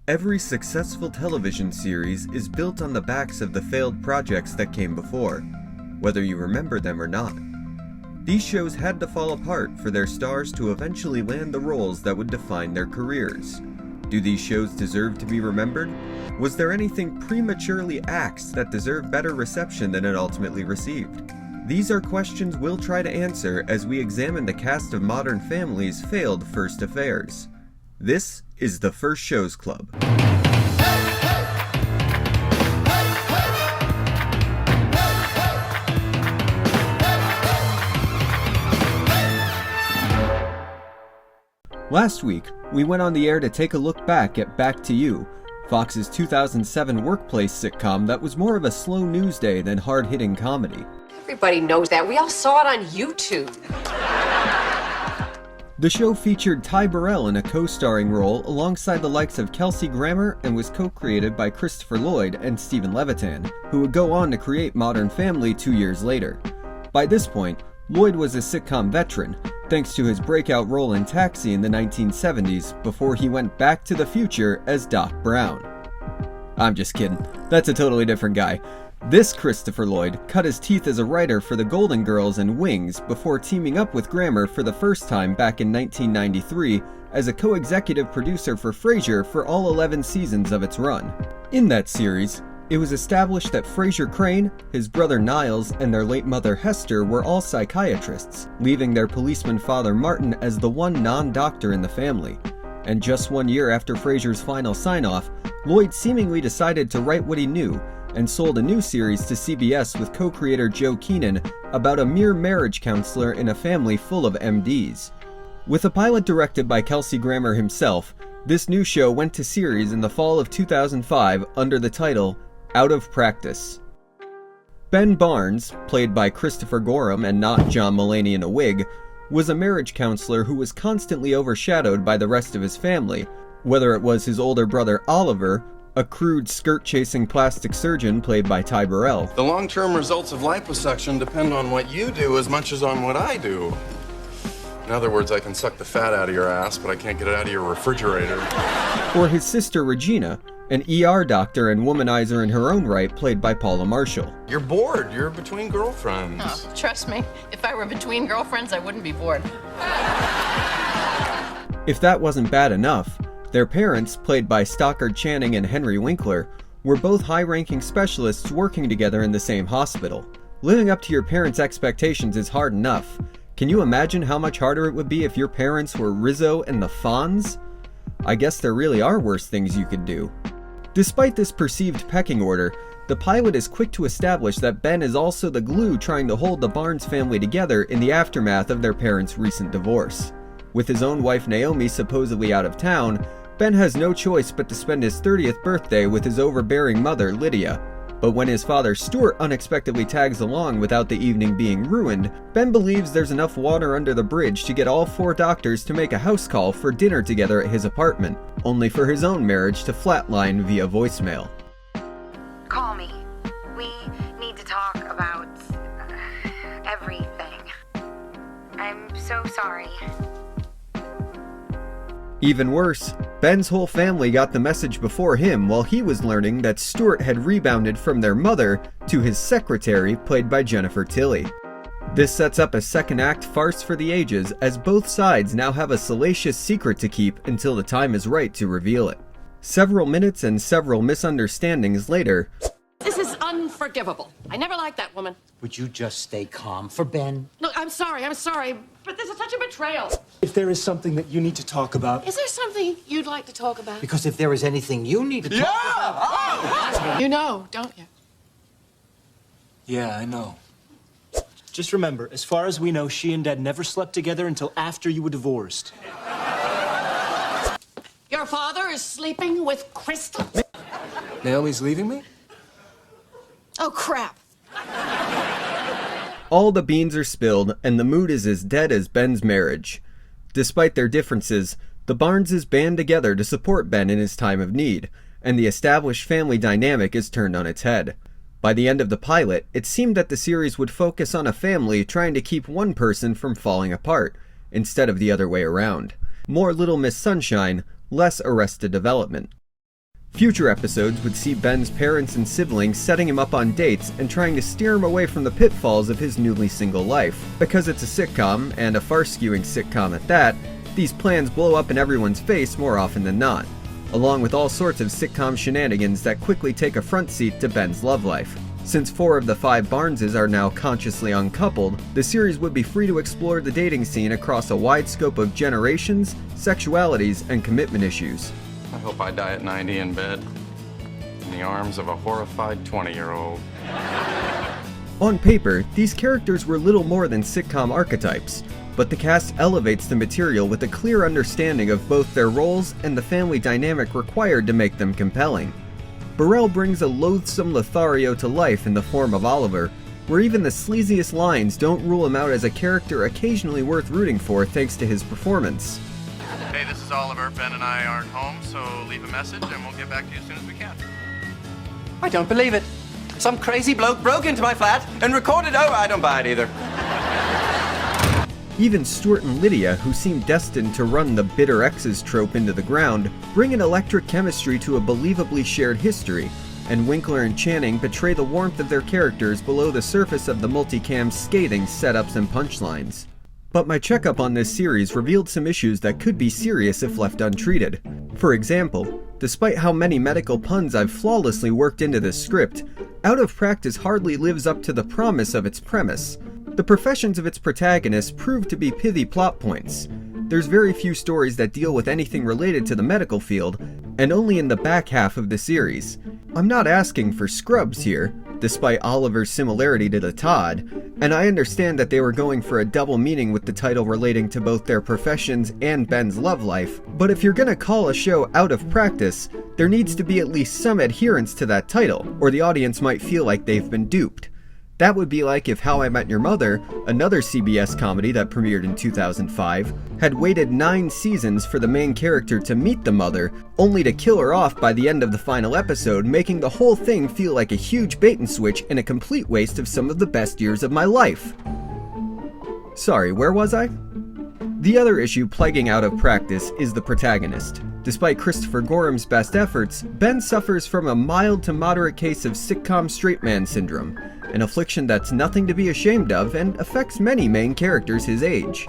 Every successful television series is built on the backs of the failed projects that came before, whether you remember them or not. These shows had to fall apart for their stars to eventually land the roles that would define their careers. Do these shows deserve to be remembered? Was there anything prematurely axed that deserved better reception than it ultimately received? These are questions we'll try to answer as we examine the cast of Modern Family's failed first affairs. This is the First Shows Club. Last week, we went on the air to take a look back at Back to You, Fox's 2007 workplace sitcom that was more of a slow news day than hard-hitting comedy. Everybody knows that. We all saw it on YouTube. The show featured Ty Burrell in a co-starring role alongside the likes of Kelsey Grammer and was co-created by Christopher Lloyd and Stephen Levitan, who would go on to create Modern Family 2 years later. By this point, Lloyd was a sitcom veteran, thanks to his breakout role in Taxi in the 1970s before he went back to the future as Doc Brown. I'm just kidding, that's a totally different guy. This Christopher Lloyd cut his teeth as a writer for The Golden Girls and Wings before teaming up with Grammer for the first time back in 1993 as a co-executive producer for Frasier for all 11 seasons of its run. In that series, it was established that Frasier Crane, his brother Niles, and their late mother Hester were all psychiatrists, leaving their policeman father Martin as the one non-doctor in the family. And just 1 year after Frasier's final sign-off, Lloyd seemingly decided to write what he knew and sold a new series to CBS with co-creator Joe Keenan about a mere marriage counselor in a family full of MDs. With a pilot directed by Kelsey Grammer himself, this new show went to series in the fall of 2005 under the title Out of Practice. Ben Barnes, played by Christopher Gorham and not John Mulaney in a wig, was a marriage counselor who was constantly overshadowed by the rest of his family, whether it was his older brother Oliver, a crude skirt-chasing plastic surgeon played by Ty Burrell. The long-term results of liposuction depend on what you do as much as on what I do. In other words, I can suck the fat out of your ass, but I can't get it out of your refrigerator. Or his sister Regina, an ER doctor and womanizer in her own right, played by Paula Marshall. You're bored. You're between girlfriends. Oh, trust me, if I were between girlfriends, I wouldn't be bored. If that wasn't bad enough, their parents, played by Stockard Channing and Henry Winkler, were both high-ranking specialists working together in the same hospital. Living up to your parents' expectations is hard enough. Can you imagine how much harder it would be if your parents were Rizzo and the Fonz? I guess there really are worse things you could do. Despite this perceived pecking order, the pilot is quick to establish that Ben is also the glue trying to hold the Barnes family together in the aftermath of their parents' recent divorce. With his own wife Naomi supposedly out of town, Ben has no choice but to spend his 30th birthday with his overbearing mother Lydia. But when his father Stuart unexpectedly tags along without the evening being ruined, Ben believes there's enough water under the bridge to get all 4 doctors to make a house call for dinner together at his apartment, only for his own marriage to flatline via voicemail. Call me. We need to talk about everything. I'm so sorry. Even worse, Ben's whole family got the message before him while he was learning that Stuart had rebounded from their mother to his secretary, played by Jennifer Tilly. This sets up a second act farce for the ages, as both sides now have a salacious secret to keep until the time is right to reveal it. Several minutes and several misunderstandings later, This is unforgivable. I never liked that woman. Would you just stay calm for Ben? Look, I'm sorry, but this is such a betrayal. If there is something that you need to talk about. Is there something you'd like to talk about? Because if there is anything you need to talk about... You know, don't you? Yeah, I know. Just remember, as far as we know, she and Dad never slept together until after you were divorced. Your father is sleeping with Crystal? Naomi's leaving me? Oh, crap. all the beans are spilled and the mood is as dead as Ben's marriage. Despite their differences, the Barneses band together to support Ben in his time of need, and the established family dynamic is turned on its head. By the end of the pilot, it seemed that the series would focus on a family trying to keep one person from falling apart, instead of the other way around. More Little Miss Sunshine, less Arrested Development. Future episodes would see Ben's parents and siblings setting him up on dates and trying to steer him away from the pitfalls of his newly single life. Because it's a sitcom, and a far-skewing sitcom at that, these plans blow up in everyone's face more often than not, along with all sorts of sitcom shenanigans that quickly take a front seat to Ben's love life. Since 4 of the 5 Barneses are now consciously uncoupled, the series would be free to explore the dating scene across a wide scope of generations, sexualities, and commitment issues. I hope I die at 90 in bed, in the arms of a horrified 20-year-old. On paper, these characters were little more than sitcom archetypes, but the cast elevates the material with a clear understanding of both their roles and the family dynamic required to make them compelling. Burrell brings a loathsome Lothario to life in the form of Oliver, where even the sleaziest lines don't rule him out as a character occasionally worth rooting for thanks to his performance. Hey, this is Oliver. Ben and I aren't home, so leave a message and we'll get back to you as soon as we can. I don't believe it. Some crazy bloke broke into my flat and recorded. Oh, I don't buy it either. Even Stuart and Lydia, who seem destined to run the bitter exes trope into the ground, bring an electric chemistry to a believably shared history, and Winkler and Channing betray the warmth of their characters below the surface of the multicam's scathing setups and punchlines. But my checkup on this series revealed some issues that could be serious if left untreated. For example, despite how many medical puns I've flawlessly worked into this script, Out of Practice hardly lives up to the promise of its premise. The professions of its protagonists prove to be pithy plot points. There's very few stories that deal with anything related to the medical field, and only in the back half of the series. I'm not asking for Scrubs here, despite Oliver's similarity to the Todd, and I understand that they were going for a double meaning with the title relating to both their professions and Ben's love life, but if you're gonna call a show Out of Practice, there needs to be at least some adherence to that title, or the audience might feel like they've been duped. That would be like if How I Met Your Mother, another CBS comedy that premiered in 2005, had waited 9 seasons for the main character to meet the mother, only to kill her off by the end of the final episode, making the whole thing feel like a huge bait and switch and a complete waste of some of the best years of my life. Sorry, where was I? The other issue plaguing Out of Practice is the protagonist. Despite Christopher Gorham's best efforts, Ben suffers from a mild to moderate case of sitcom straight man syndrome, an affliction that's nothing to be ashamed of and affects many main characters his age.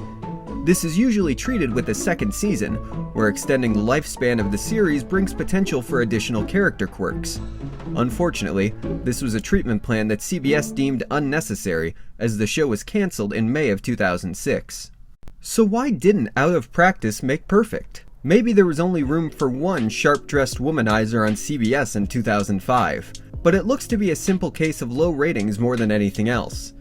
This is usually treated with a second season, where extending the lifespan of the series brings potential for additional character quirks. Unfortunately, this was a treatment plan that CBS deemed unnecessary, as the show was cancelled in May of 2006. So why didn't Out of Practice make perfect? Maybe there was only room for one sharp-dressed womanizer on CBS in 2005, but it looks to be a simple case of low ratings more than anything else.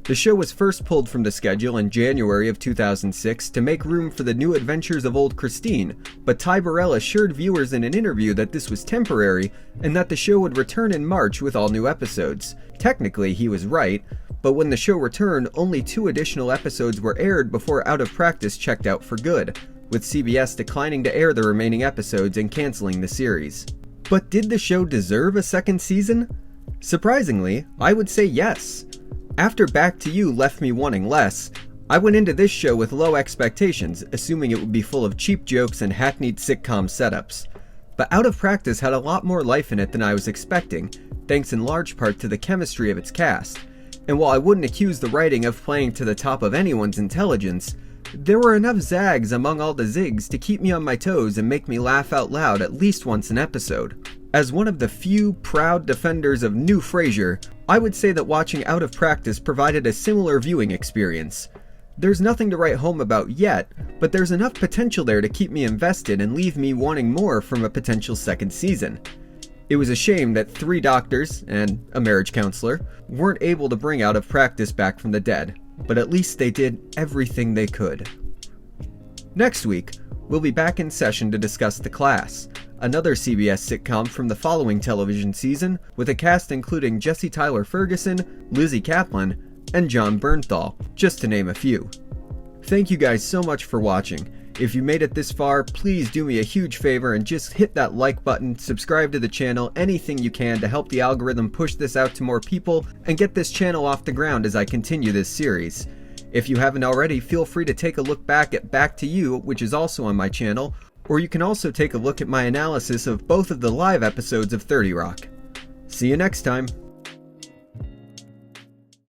The show was first pulled from the schedule in January of 2006 to make room for the new adventures of old Christine, but Ty Burrell assured viewers in an interview that this was temporary and that the show would return in March with all new episodes. Technically, he was right, but when the show returned, only 2 additional episodes were aired before Out of Practice checked out for good, with CBS declining to air the remaining episodes and canceling the series. But did the show deserve a second season? Surprisingly, I would say yes. After Back to You left me wanting less, I went into this show with low expectations, assuming it would be full of cheap jokes and hackneyed sitcom setups. But Out of Practice had a lot more life in it than I was expecting, thanks in large part to the chemistry of its cast. And while I wouldn't accuse the writing of playing to the top of anyone's intelligence, there were enough zags among all the zigs to keep me on my toes and make me laugh out loud at least once an episode. As one of the few proud defenders of New Frasier, I would say that watching Out of Practice provided a similar viewing experience. There's nothing to write home about yet, but there's enough potential there to keep me invested and leave me wanting more from a potential second season. It was a shame that 3 doctors, and a marriage counselor, weren't able to bring Out of Practice back from the dead, but at least they did everything they could. Next week, we'll be back in session to discuss The Class, another CBS sitcom from the following television season, with a cast including Jesse Tyler Ferguson, Lizzie Kaplan, and John Bernthal, just to name a few. Thank you guys so much for watching. If you made it this far, please do me a huge favor and just hit that like button, subscribe to the channel, anything you can to help the algorithm push this out to more people and get this channel off the ground as I continue this series. If you haven't already, feel free to take a look back at Back to You, which is also on my channel, or you can also take a look at my analysis of both of the live episodes of 30 Rock. See you next time!